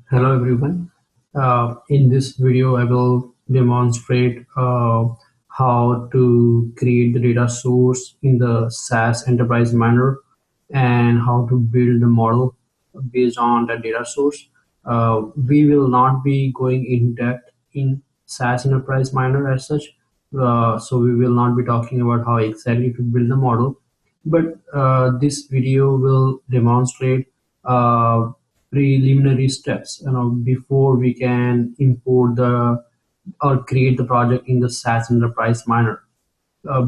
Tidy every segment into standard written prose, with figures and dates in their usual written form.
Hello everyone. In this video, I will demonstrate how to create the data source in the SAS Enterprise Miner and how to build the model based on that data source. We will not be going in depth in SAS Enterprise Miner as such, so we will not be talking about how exactly to build the model, but this video will demonstrate preliminary steps, before we can import the or create the project in the SAS Enterprise Miner.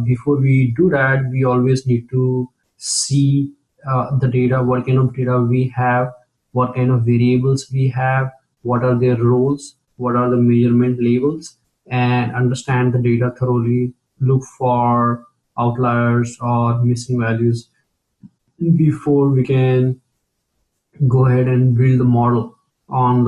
Before we do that, we always need to see the data, what kind of data we have, what kind of variables we have, what are their roles, what are the measurement labels, and understand the data thoroughly. Look for outliers or missing values before we can go ahead and build the model on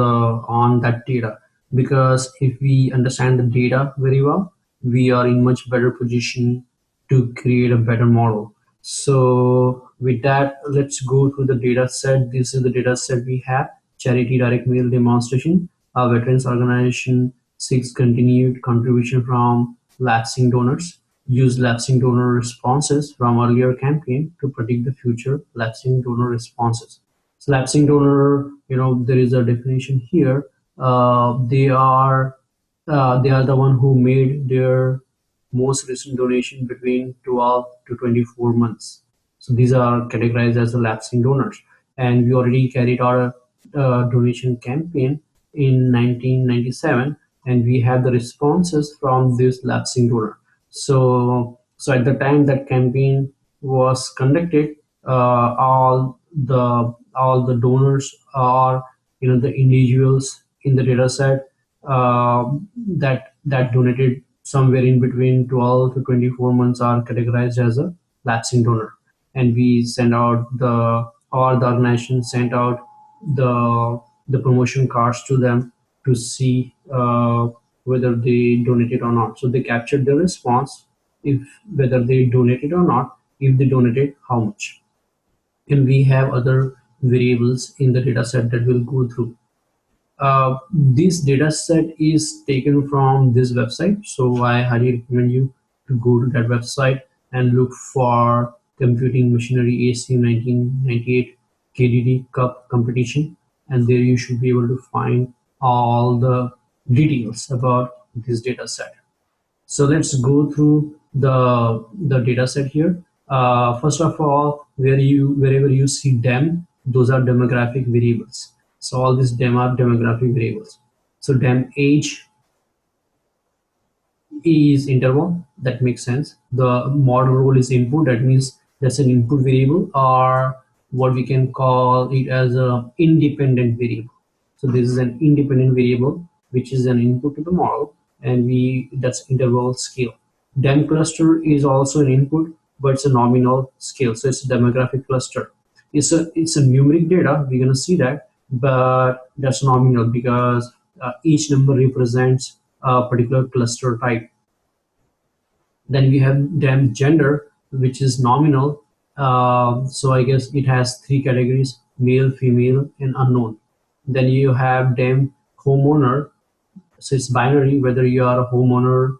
that data, because if we understand the data very well, we are in much better position to create a better model. So with that, let's go through the data set. This is the data set we have: charity direct mail demonstration, a veterans organization seeks continued contribution from lapsing donors, use lapsing donor responses from earlier campaign to predict the future lapsing donor responses. Lapsing donor, there is a definition here. They are the one who made their most recent donation between 12 to 24 months. So these are categorized as the lapsing donors. And we already carried out a donation campaign in 1997, and we have the responses from this lapsing donor. So at the time that campaign was conducted, all the donors are, the individuals in the data set that donated somewhere in between 12 to 24 months are categorized as a lapsing donor. And we send out the organization sent out the promotion cards to them to see whether they donated or not. So they captured the response, if whether they donated or not, if they donated, how much. And we have other variables in the data set that we'll go through. This data set is taken from this website, so I highly recommend you to go to that website and look for computing machinery AC 1998 KDD Cup competition, and there you should be able to find all the details about this data set. So let's go through the data set here. First of all, wherever you see dem, those are demographic variables. So all these dem are demographic variables. So dem age is interval. That makes sense. The model role is input. That means that's an input variable, or what we can call it as a independent variable. So this is an independent variable which is an input to the model, and that's interval scale. Dem cluster is also an input, but it's a nominal scale. So it's a demographic cluster. It's a numeric data. We're gonna see that, but that's nominal because each number represents a particular cluster type. Then we have dem gender, which is nominal. So I guess it has three categories: male, female, and unknown. Then you have dem homeowner. So it's binary, whether you are a homeowner,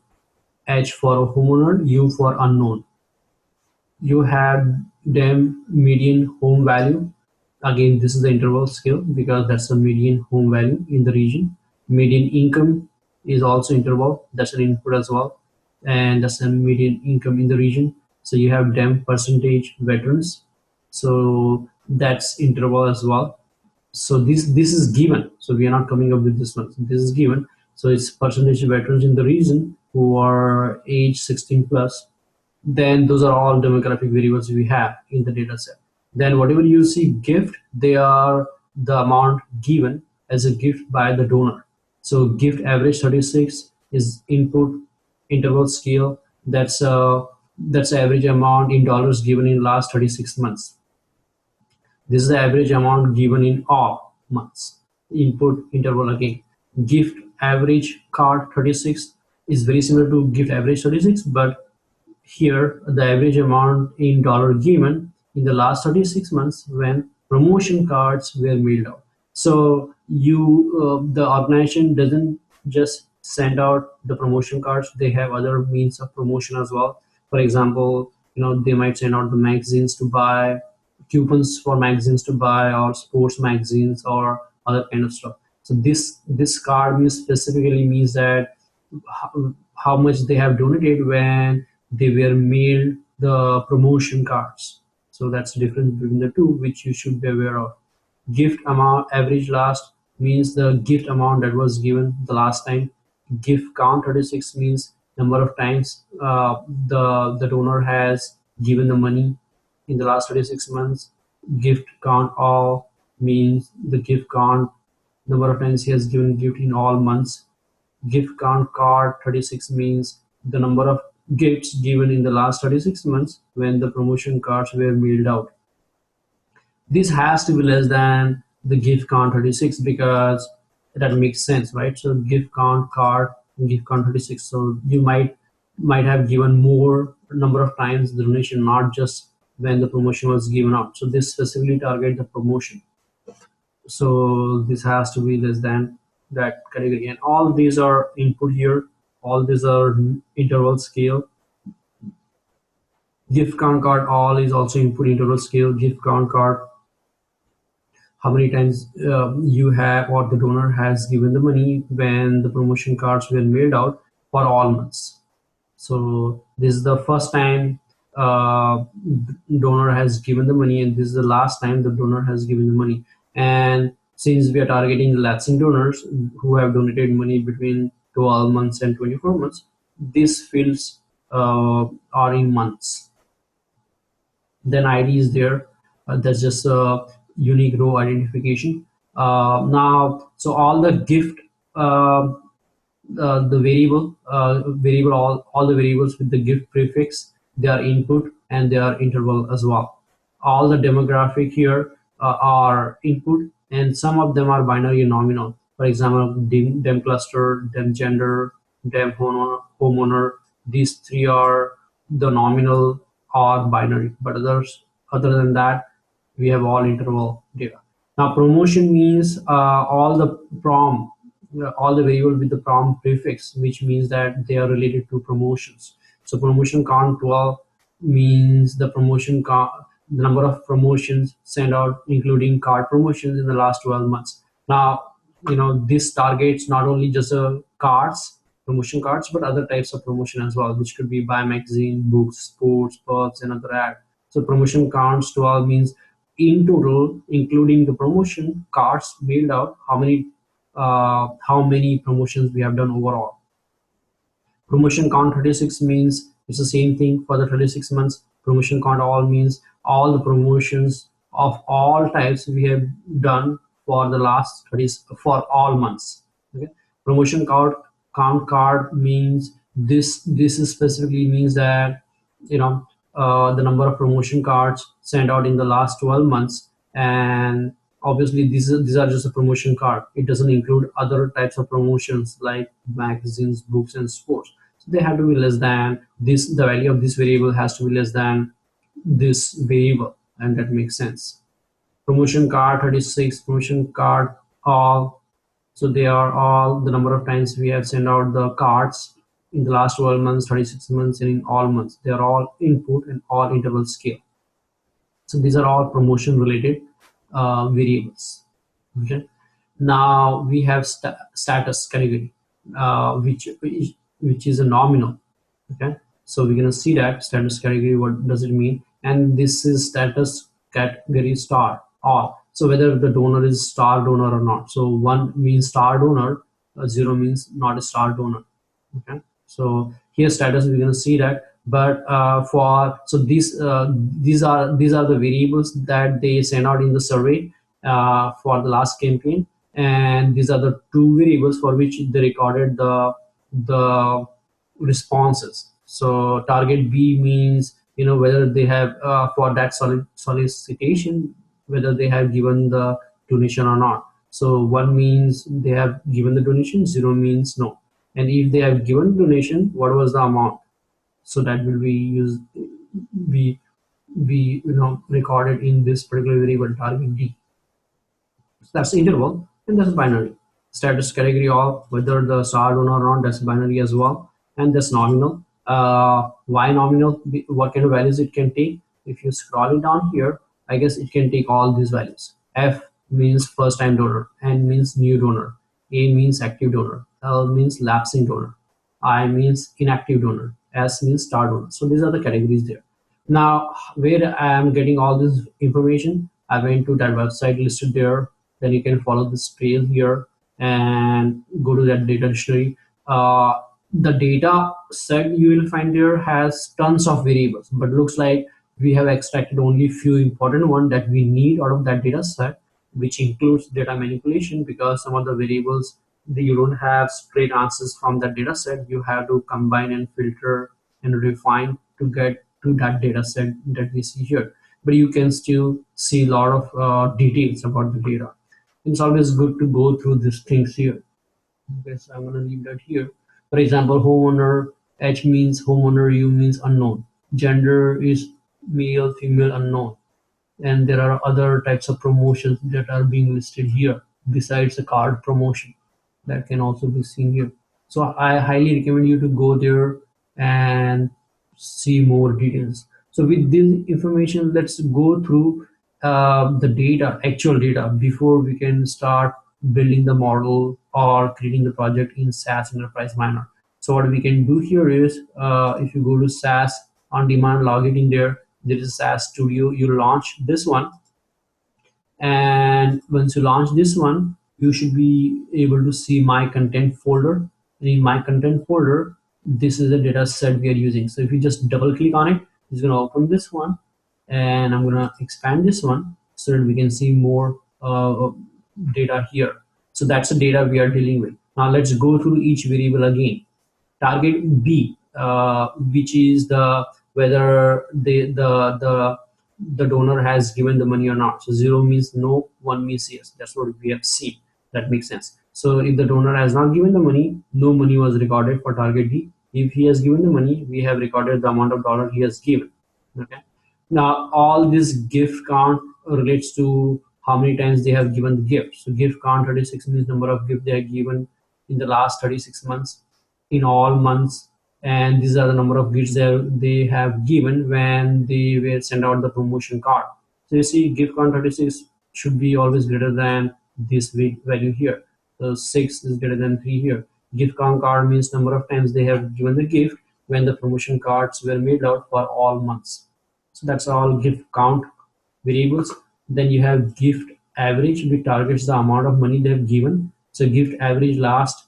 H for a homeowner, U for unknown. You have dem median home value. Again, this is the interval scale because that's the median home value in the region. Median income is also interval. That's an input as well, and that's the median income in the region. So you have dem percentage veterans. So that's interval as well. So this is given. So we are not coming up with this one. So this is given. So it's percentage of veterans in the region who are age 16 plus. Then those are all demographic variables we have in the data set. Then whatever you see gift, they are the amount given as a gift by the donor. So gift average 36 is input interval scale. That's average amount in dollars given in last 36 months. This is the average amount given in all months. Input interval again. Gift average card 36 is very similar to gift average 36, but here the average amount in dollar given in the last 36 months when promotion cards were mailed out. So the organization doesn't just send out the promotion cards, they have other means of promotion as well. For example, they might send out the magazines to buy, coupons for magazines to buy, or sports magazines, or other kind of stuff. So this card means specifically means that how much they have donated when they were mailed the promotion cards. So that's the difference between the two, which you should be aware of. Gift amount average last means the gift amount that was given the last time. Gift count 36 means number of times the donor has given the money in the last 36 months. Gift count all means the gift count number of times he has given gift in all months. Gift count card 36 means the number of gifts given in the last 36 months when the promotion cards were mailed out. This has to be less than the gift count 36 because that makes sense, right? So gift count card and gift count 36. So you might have given more number of times the donation, not just when the promotion was given out. So this specifically target the promotion. So this has to be less than that category. And all these are input here. All these are interval scale. Gift count card all is also input interval scale. Gift count card, how many times you have or the donor has given the money when the promotion cards were mailed out for all months. So this is the first time donor has given the money, and this is the last time the donor has given the money. And since we are targeting lapsing donors who have donated money between 12 months and 24 months, these fields are in months. Then ID is there. That's just a unique row identification. Now, so all the gift, the variable, all the variables with the gift prefix, they are input and they are interval as well. All the demographic here are input, and some of them are binary and nominal. For example, dem cluster, dem gender, dem homeowner. These three are the nominal or binary, but other than that, we have all interval data. Now promotion means all the variable with the prom prefix, which means that they are related to promotions. So promotion count 12 means the number of promotions sent out, including card promotions in the last 12 months. Now, this targets not only just promotion cards, but other types of promotion as well, which could be buy magazine, books, sports, perks, and other ad. So promotion counts 12 means in total, including the promotion cards mailed out, how many promotions we have done overall. Promotion count 36 means it's the same thing for the 36 months. Promotion count all means all the promotions of all types we have done for the last 30 for all months. Okay. Promotion count card means this is specifically means that the number of promotion cards sent out in the last 12 months, and obviously these are just a promotion card. It doesn't include other types of promotions like magazines, books, and sports. So they have to be less than this. The value of this variable has to be less than this variable, and that makes sense. Promotion card 36, promotion card all. So they are all the number of times we have sent out the cards in the last 12 months, 36 months, and in all months. They are all input and all interval scale. So these are all promotion related variables. Okay. Now we have status category, which is a nominal. Okay. So we're gonna see that status category. What does it mean? And this is status category star all. So whether the donor is star donor or not. So 1 means star donor, 0 means not a star donor. Okay. So here status we're gonna see that, but for so these are the variables that they send out in the survey for the last campaign, and these are the two variables for which they recorded the responses. So target B means whether they have for that solicitation, whether they have given the donation or not. So 1 means they have given the donation, 0 means no. And if they have given donation, what was the amount? So that will be used be recorded in this particular variable target D. So that's the interval. and that's binary. Status category of whether the star donor or not, that's binary as well, and that's nominal. Why nominal? What kind of values it can take? If you scroll it down here, I guess it can take all these values. F means first time donor, N means new donor, A means active donor, L means lapsing donor, I means inactive donor, S means star donor. So these are the categories there. Now, where I am getting all this information, I went to that website listed there. Then you can follow this trail here and go to that data dictionary. Uh, the data set you will find there has tons of variables, but looks like we have extracted only few important ones that we need out of that data set, which includes data manipulation, because some of the variables that you don't have straight answers from that data set. You have to combine and filter and refine to get to that data set that we see here. But you can still see a lot of details about the data. It's always good to go through these things here. Okay, so I'm gonna leave that here. For example, homeowner, H means homeowner, U means unknown. Gender is male, female, unknown. And there are other types of promotions that are being listed here besides the card promotion that can also be seen here. So I highly recommend you to go there and see more details. So with this information, let's go through the data, actual data, before we can start building the model or creating the project in SAS Enterprise Miner. So what we can do here is, if you go to SAS on demand, log it in there. There is a SAS Studio. You launch this one, and once you launch this one, you should be able to see my content folder. And in my content folder, this is the data set we are using. So if you just double click on it, it's going to open this one, and I'm going to expand this one so that we can see more data here. So that's the data we are dealing with. Now let's go through each variable again. Target B, which is the whether the donor has given the money or not. So 0 means no, 1 means yes. That's what we have seen. That makes sense. So if the donor has not given the money, no money was recorded for target D. If he has given the money, we have recorded the amount of dollar he has given. Okay. Now all this gift count relates to how many times they have given the gift. So gift count 36 means number of gifts they have given in the last 36 months, in all months, and these are the number of gifts they have given when they were sent out the promotion card. So you see gift count 36 should be always greater than this value here. So 6 is greater than 3 here. Gift count card means number of times they have given the gift when the promotion cards were made out for all months. So that's all gift count variables. Then you have gift average, which targets the amount of money they have given. So gift average last,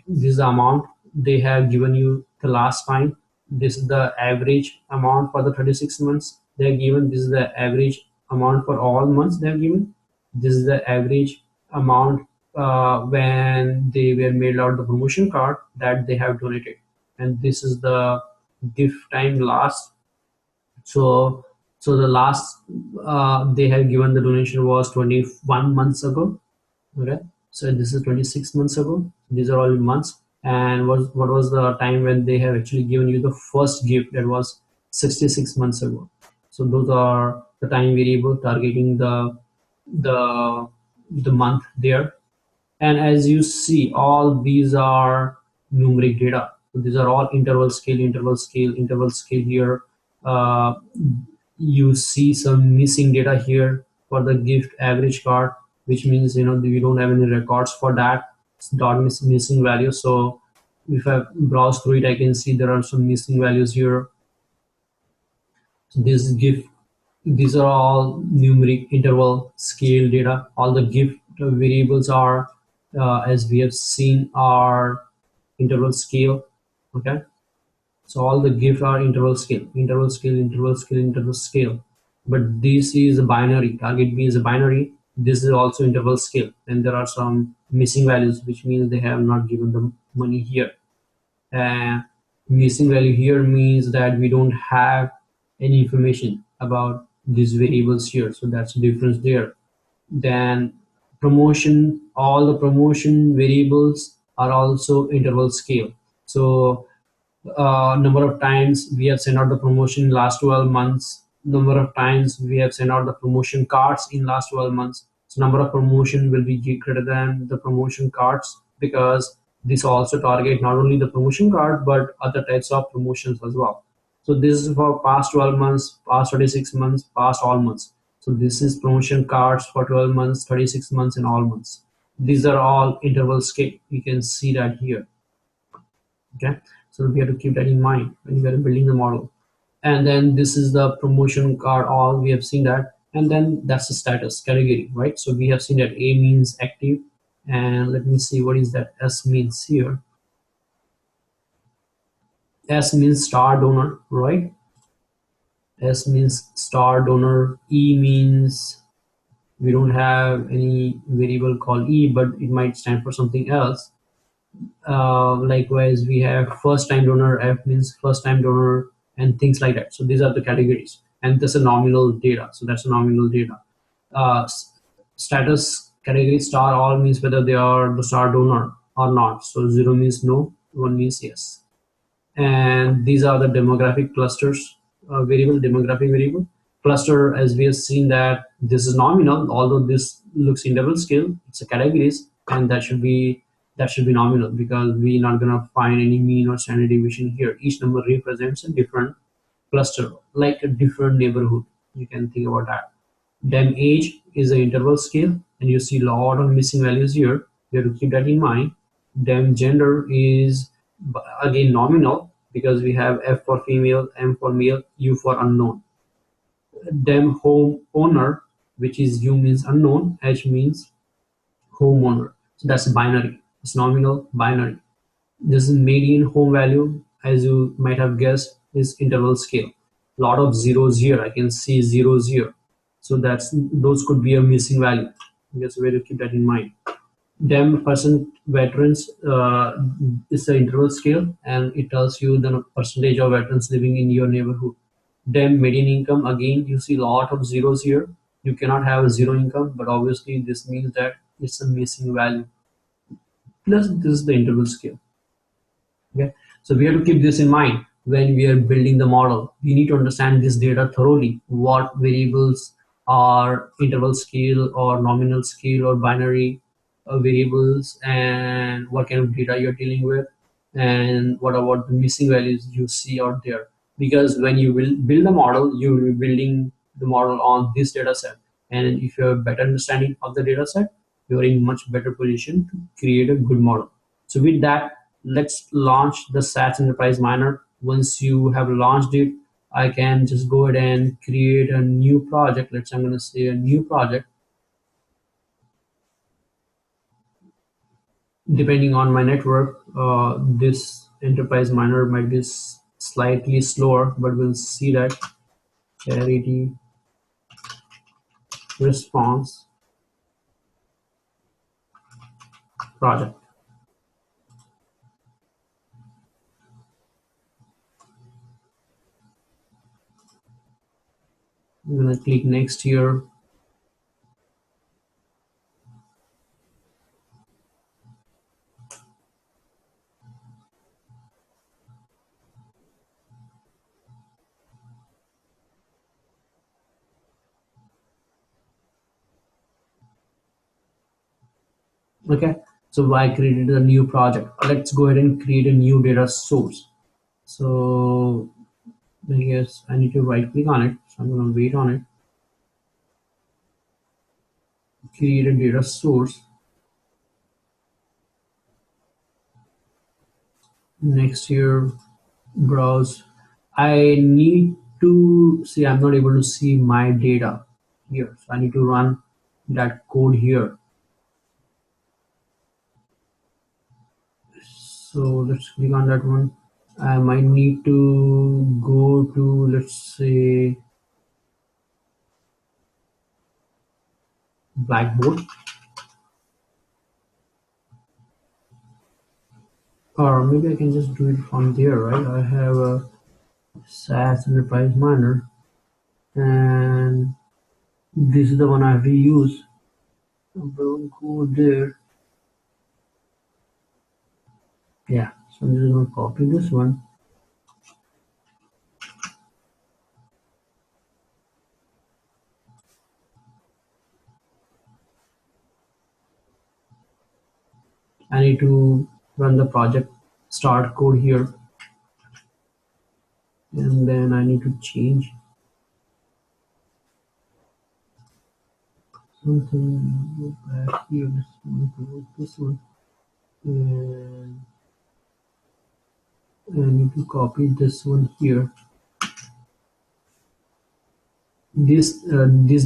this is the amount they have given you the last time. This is the average amount for the 36 months they have given. This is the average amount for all months they have given. This is the average amount when they were mailed out the promotion card that they have donated. And this is the gift time last. So the last they have given the donation was 21 months ago. Okay, so this is 26 months ago. These are all months. And what was the time when they have actually given you the first gift? That was 66 months ago. So those are the time variable targeting the the month there. And as you see, all these are numeric data. So these are all interval scale, interval scale, interval scale here. uh, you see some missing data here for the gift average card, which means we don't have any records for that. It's dot missing value. So if I browse through it, I can see there are some missing values here. So this gift, these are all numeric interval scale data. All the gift variables are, as we have seen, are interval scale. Okay, so all the gifts are interval scale, interval scale, interval scale, interval scale. But this is a binary. Target B is a binary. This is also interval scale. And there are some missing values, which means they have not given the money here. And missing value here means that we don't have any information about these variables here. So that's the difference there. Then promotion, all the promotion variables are also interval scale. So number of times we have sent out the promotion in last 12 months, number of times we have sent out the promotion cards in last 12 months. So number of promotion will be greater than the promotion cards, because this also target not only the promotion card but other types of promotions as well. So this is for past 12 months, past 36 months, past all months. So this is promotion cards for 12 months, 36 months, and all months. These are all interval scale. You can see that here. Okay, so we have to keep that in mind when we are building the model. And then this is the promotion card, all we have seen that. And then that's the status category, right? So we have seen that A means active, and let me see what is that S means here. S means star donor, right? S means star donor. E means we don't have any variable called E, but it might stand for something else. Likewise, we have first time donor. F means first time donor, and things like that. So these are the categories, and this is nominal data. So that's a nominal data. Status category star all means whether they are the star donor or not. So 0 means no, 1 means yes. And these are the demographic clusters, variable, demographic variable cluster. As we have seen that this is nominal, although this looks in double scale, it's a categories, and that should be nominal, because we're not going to find any mean or standard deviation here. Each number represents a different cluster, like a different neighborhood. You can think about that. Then age is an interval scale, and you see a lot of missing values here. You have to keep that in mind. Then gender is again nominal, because we have F for female, M for male, U for unknown. Then home owner, which is U means unknown, H means homeowner. So that's binary. It's nominal binary. This is median home value, as you might have guessed, is interval scale. Lot of zeros here. I can see zeros here. So those could be a missing value. Just way to keep that in mind. Dem percent veterans is the interval scale, and it tells you the percentage of veterans living in your neighborhood. Dem median income, again you see a lot of zeros here. You cannot have a zero income, but obviously this means that it's a missing value. Plus this is the interval scale. Okay, so we have to keep this in mind when we are building the model. We need to understand this data thoroughly. What variables are interval scale or nominal scale or binary variables, and what kind of data you're dealing with, and what about the missing values you see out there. Because when you will build a model, you will be building the model on this data set. And if you have a better understanding of the data set, you are in much better position to create a good model. So with that, let's launch the SAS Enterprise Miner. Once you have launched it, I can just go ahead and create a new project. I'm going to say a new project. Depending on my network, this Enterprise Miner might be slightly slower, but we'll see that. Charity response project. I'm going to click next here. Okay, so I created a new project. Let's go ahead and create a new data source. So I guess I need to right click on it. So I'm going to wait on it. Create a data source. Next here, browse. I need to see, I'm not able to see my data here. So I need to run that code here. So let's click on that one. I might need to go to, let's say, Blackboard, or maybe I can just do it from there, right? I have a SAS Enterprise Miner, and this is the one I have to use. I'll go there. Yeah, so I'm just gonna copy this one. I need to run the project, start code here, and then I need to change something. Go back here, this one to this one, and I need to copy this one here. These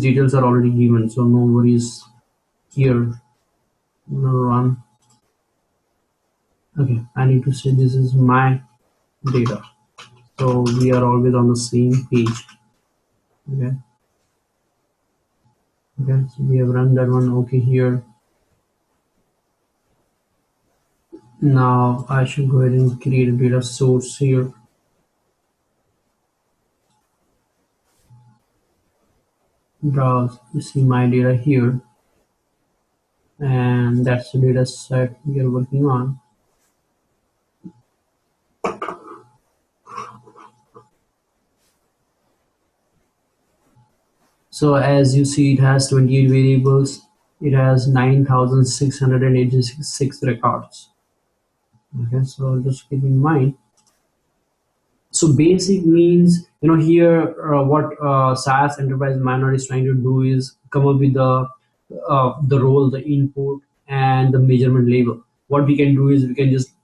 details are already given, so no worries here. Now run. Okay, I need to say this is my data. So we are always on the same page. Okay, okay. So we have run that one. Okay, here. Now I should go ahead and create a data source here. Browse. You see my data here, and that's the data set we are working on. So as you see, it has 28 variables. It has 9,686 records. Okay, so just keep in mind. So basic means, here what SAS Enterprise Miner is trying to do is come up with the role, the input, and the measurement label. What we can do is we can just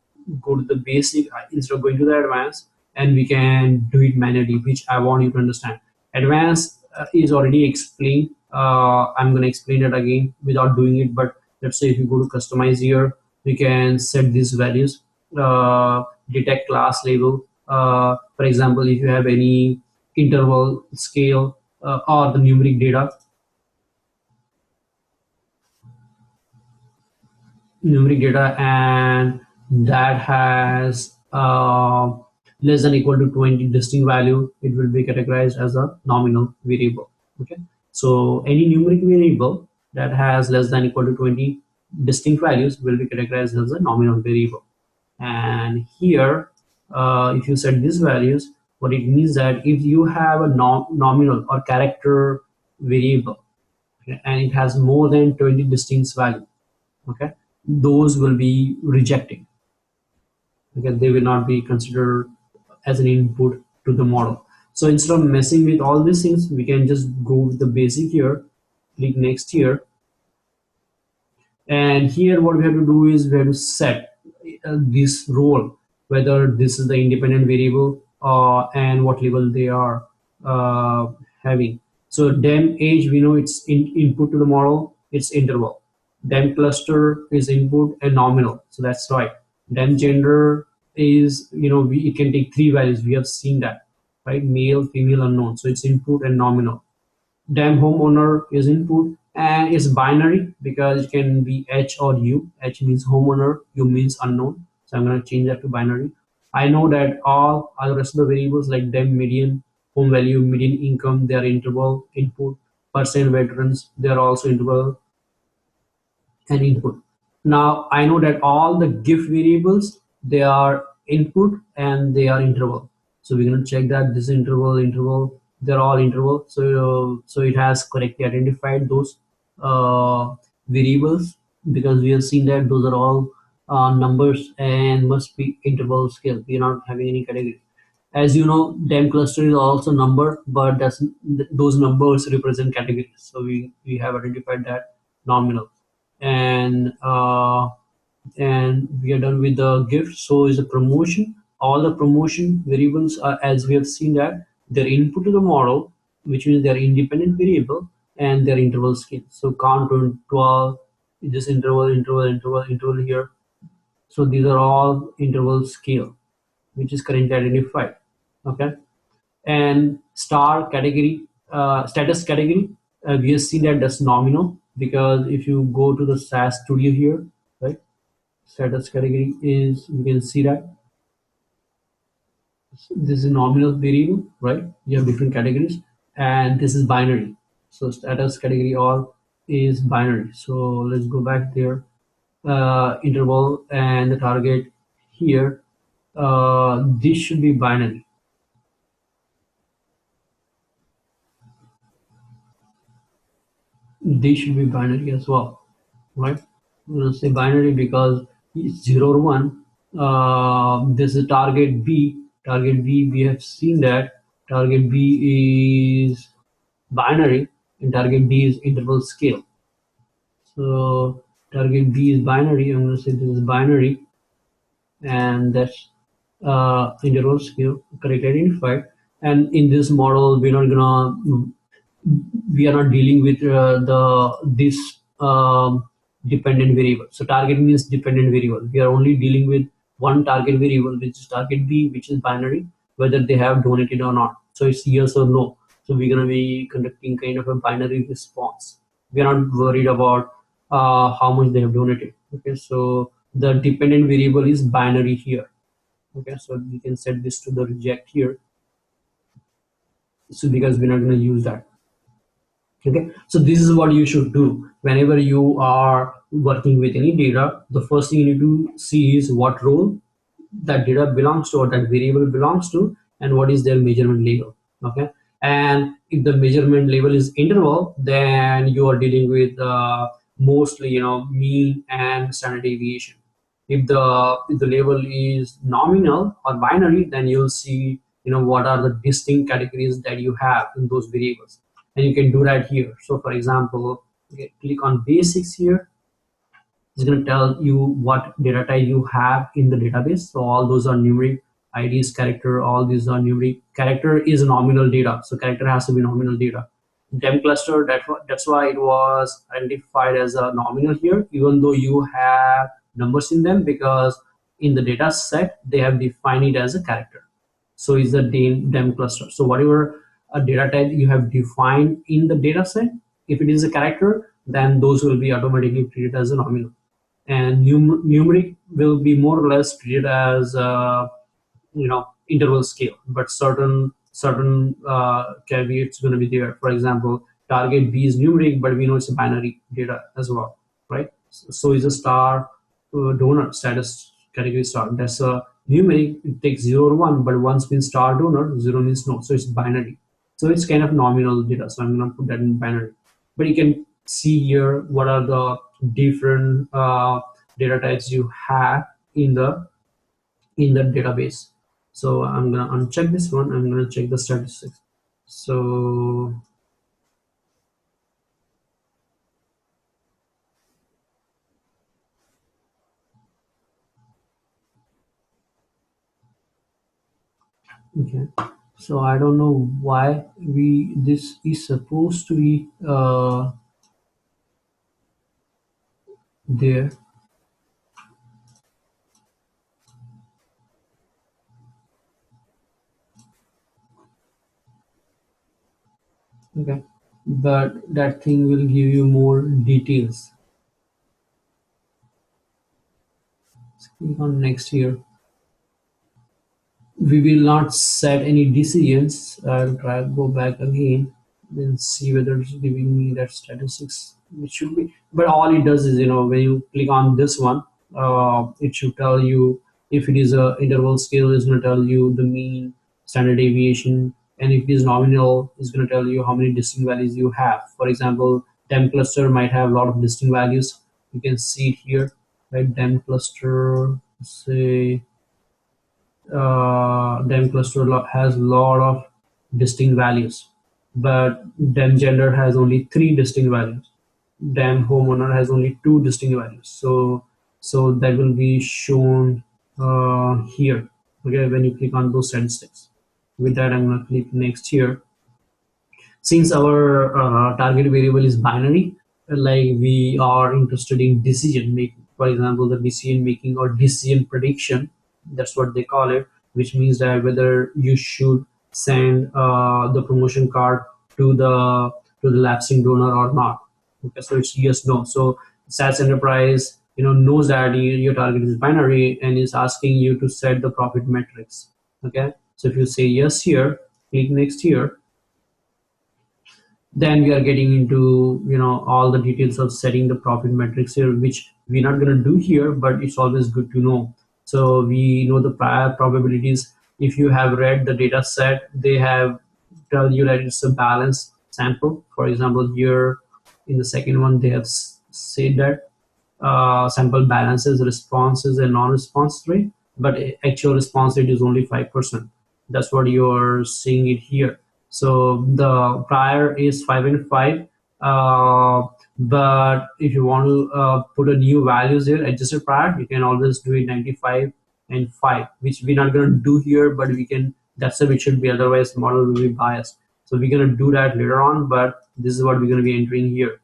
go to the basic instead of going to the advanced, and we can do it manually, which I want you to understand. Advanced is already explained. I'm going to explain it again without doing it. But let's say if you go to customize here, we can set these values, detect class label. For example, if you have any interval scale or the numeric data, and that has less than equal to 20 distinct value, it will be categorized as a nominal variable. Okay, so any numeric variable that has less than equal to 20 distinct values will be categorized as a nominal variable. And here, if you set these values, what it means that if you have a nominal or character variable, okay, and it has more than 20 distinct value, okay, those will be rejected, because they will not be considered as an input to the model. So instead of messing with all these things, we can just go with the basic here, click next here, and here what we have to do is we have to set this role, whether this is the independent variable and what level they are uh, having. So dem age, we know it's input to the model, it's interval. Dem cluster is input and nominal, so that's right. Dem gender is, it can take three values, we have seen that, right? Male, female, unknown, so it's input and nominal. Dem homeowner is input, and it's binary because it can be H or U. H means homeowner, U means unknown. So I'm going to change that to binary. I know that all other rest of the variables like dem median, home value, median income, they are interval input. Percent veterans, they are also interval and input. Now I know that all the GIF variables, they are input and they are interval. So we're going to check that this interval, they're all interval. So it has correctly identified those variables, because we have seen that those are all numbers and must be interval scale. We're not having any category. As you know, dem cluster is also number, but those numbers represent categories. So we have identified that nominal, and we are done with the gift. So is the promotion. All the promotion variables are, as we have seen, that they're input to the model, which means they're independent variable, and they're interval scale. So count on 12, this interval here. So these are all interval scale, which is currently identified. Okay, and star category, status category, we have seen that that's nominal, because if you go to the SAS Studio here, right, status category is, you can see that this is a nominal variable, right? You have different categories, and this is binary. So status category all is binary. So let's go back there. Interval and the target here. This should be binary. They should be binary as well, right? I'm gonna say binary because 0 or 1. This is target B. Target B, we have seen that target B is binary and target D is interval scale. So target B is binary. I'm going to say this is binary, and that's interval scale correctly identified. And in this model, we are not dealing with the this dependent variable. So target means dependent variable. We are only dealing with one target variable, which is target B, which is binary, whether they have donated or not. So it's yes or no. So we're gonna be conducting kind of a binary response. We are not worried about how much they have donated. Okay, so the dependent variable is binary here. Okay, so we can set this to the reject here. So because we're not going to use that. Okay, so this is what you should do whenever you are working with any data. The first thing you need to see is what role that data belongs to or that variable belongs to, and what is their measurement label. Okay, and if the measurement label is interval, then you are dealing with mostly mean and standard deviation. If the label is nominal or binary, then you'll see what are the distinct categories that you have in those variables, and you can do that here. So for example, okay, click on basics here. It's going to tell you what data type you have in the database. So all those are numeric IDs, character, all these are numeric. Character is nominal data, so character has to be nominal data. Dem cluster, that's why it was identified as a nominal here, even though you have numbers in them, because in the data set they have defined it as a character. So it's the dem cluster. So whatever data type you have defined in the data set, if it is a character, then those will be automatically treated as a nominal, and numeric will be more or less treated as interval scale, but certain caveats going to be there. For example, target B is numeric, but we know it's a binary data as well, right? So is a star donor status category star. That's a numeric. It takes 0 or 1, but 1 means star donor, 0 means no. So it's binary. So it's kind of nominal data. So I'm going to put that in binary. But you can see here what are the different data types you have in the database. So I'm gonna uncheck this one. I'm gonna check the statistics. So okay. So I don't know why we this is supposed to be there. Okay, but that thing will give you more details. Let's click on next here. We will not set any decisions. I'll try to go back again and see whether it's giving me that statistics. It should be, but all it does is when you click on this one, it should tell you if it is a interval scale, it's going to tell you the mean, standard deviation, and if it is nominal, it's going to tell you how many distinct values you have. For example, dem cluster might have a lot of distinct values. You can see it here, right? Dem cluster, say dem cluster has a lot of distinct values, but dem gender has only three distinct values. Dem homeowner has only two distinct values. So that will be shown here. Okay, when you click on those statistics. With that, I'm going to click next here. Since our target variable is binary, like we are interested in decision making. For example, the decision making or decision prediction, that's what they call it, which means that whether you should send the promotion card to the lapsing donor or not. Okay, so it's yes, no. So SAS Enterprise knows that your target is binary and is asking you to set the profit metrics. Okay, so if you say yes here, click next here, then we are getting into all the details of setting the profit metrics here, which we're not going to do here, but it's always good to know. So we know the prior probabilities. If you have read the data set, they have tell you that it's a balanced sample. For example, here in the second one they have said that sample balances, responses, and non-response rate, but actual response rate is only 5%. That's what you're seeing it here. So the prior is 5 and 5. But if you want to put a new values here, adjusted prior, you can always do it 95 and 5, which we're not going to do here, but we can, that's the way it should be, otherwise the model will be biased. So we're going to do that later on, but this is what we're going to be entering here.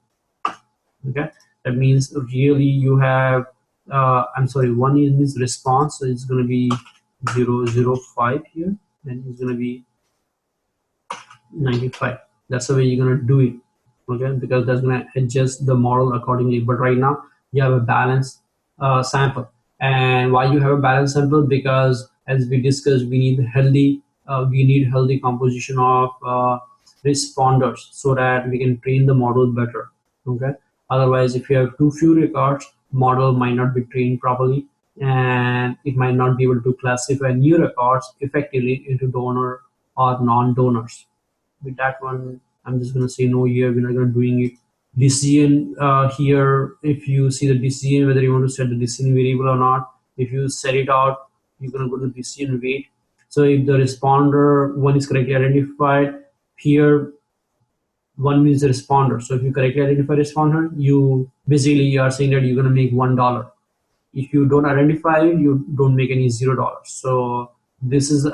Okay, that means really you have I'm sorry, one is response, so it's going to be 005 here, and it's going to be 95. That's the way you're going to do it. Okay, because that's going to adjust the model accordingly. But right now you have a balanced sample. And why you have a balanced sample? Because as we discussed, we need healthy composition of responders so that we can train the model better. Okay, otherwise if you have too few records, model might not be trained properly, and it might not be able to classify new records effectively into donor or non-donors. With that one, I'm just gonna say no here. We're not gonna doing it. Decision here. If you see the decision, whether you want to set the decision variable or not, if you set it out, you're gonna go to decision weight. So if the responder one is correctly identified, here one is the responder. So if you correctly identify responder, you basically you are saying that you're gonna make $1. If you don't identify it, you don't make any $0. So this is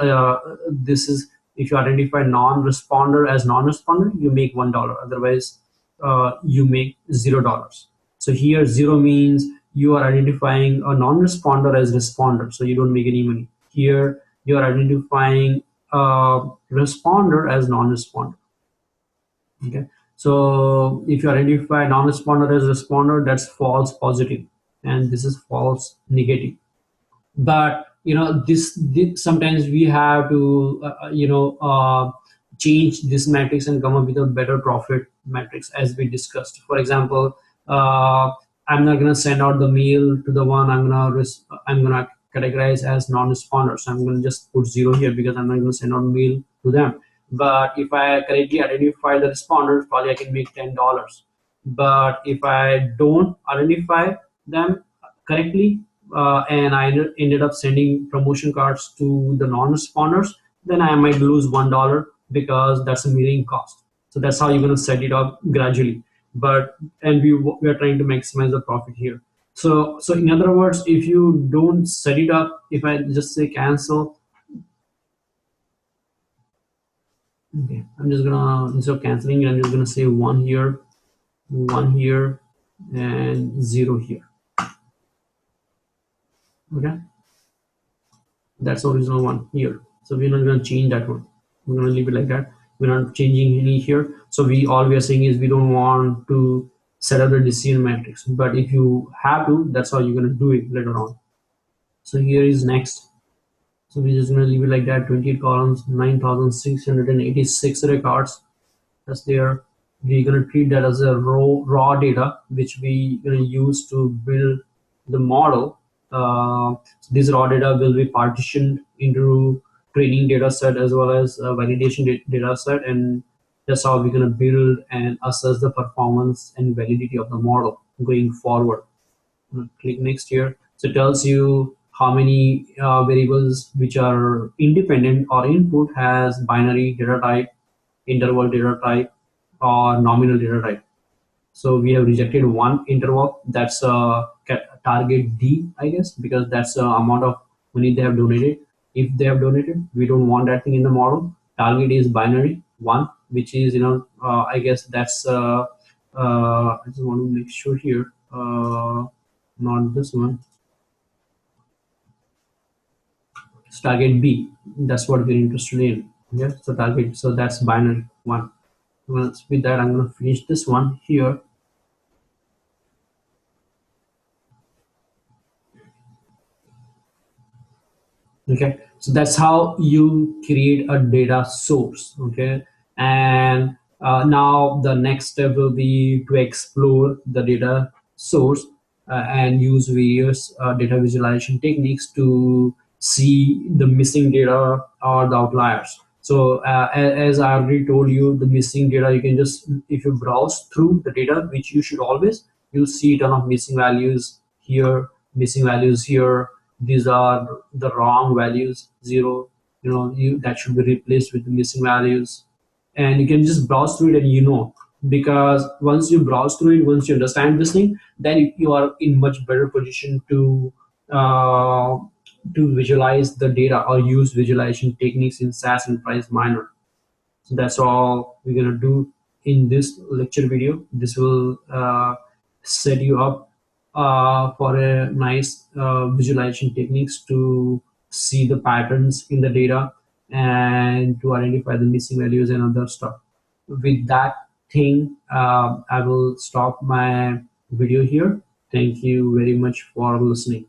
if you identify non-responder as non-responder, you make $1. Otherwise you make $0. So here zero means you are identifying a non-responder as responder, so you don't make any money. Here you are identifying a responder as non-responder. Okay, so if you identify non-responder as responder, that's false positive, and this is false negative. But this sometimes we have to change this matrix and come up with a better profit matrix, as we discussed. For example, I'm not going to send out the mail to the one I'm going to categorize as non-responders. I'm going to just put zero here because I'm not going to send out mail to them. But if I correctly identify the responders, probably I can make $10. But if I don't identify them correctly, and I ended up sending promotion cards to the non-responders, then I might lose $1 because that's a mailing cost. So that's how you're going to set it up gradually. But and we are trying to maximize the profit here. So in other words, if you don't set it up, if I just say cancel, okay, I'm just gonna, instead of canceling it, I'm just gonna say one here, and zero here. Okay, that's the original one here. So we're not going to change that one. We're going to leave it like that. We're not changing any here. So all we are saying is we don't want to set up the decision matrix. But if you have to, that's how you're going to do it later on. So here is next. So we're just going to leave it like that. 28 columns, 9,686 records. That's there. We're going to treat that as a raw data, which we going to use to build the model. This raw data will be partitioned into training data set as well as validation data set, and that's how we're going to build and assess the performance and validity of the model going forward. Click next here. So it tells you how many variables which are independent or input has binary data type, interval data type, or nominal data type. So we have rejected one interval, that's target D, I guess, because that's the amount of money they have donated. If they have donated, we don't want that thing in the model. Target is binary one, which is I guess that's I just want to make sure here, not this one. It's target B. That's what we're interested in. Yeah, so target. So that's binary one. Well, with that, I'm going to finish this one here. Okay, so that's how you create a data source. Okay, and now the next step will be to explore the data source and use various data visualization techniques to see the missing data or the outliers. So as I already told you, the missing data, you can just, if you browse through the data, which you should always, you'll see a ton of missing values here, missing values here. These are the wrong values, 0, that should be replaced with the missing values. And you can just browse through it, and because once you browse through it, once you understand this thing, then you are in much better position uh, to visualize the data or use visualization techniques in SAS Enterprise Miner. So that's all we're gonna do in this lecture video. This will set you up for a nice visualization techniques to see the patterns in the data and to identify the missing values and other stuff. With that thing, I will stop my video here. Thank you very much for listening.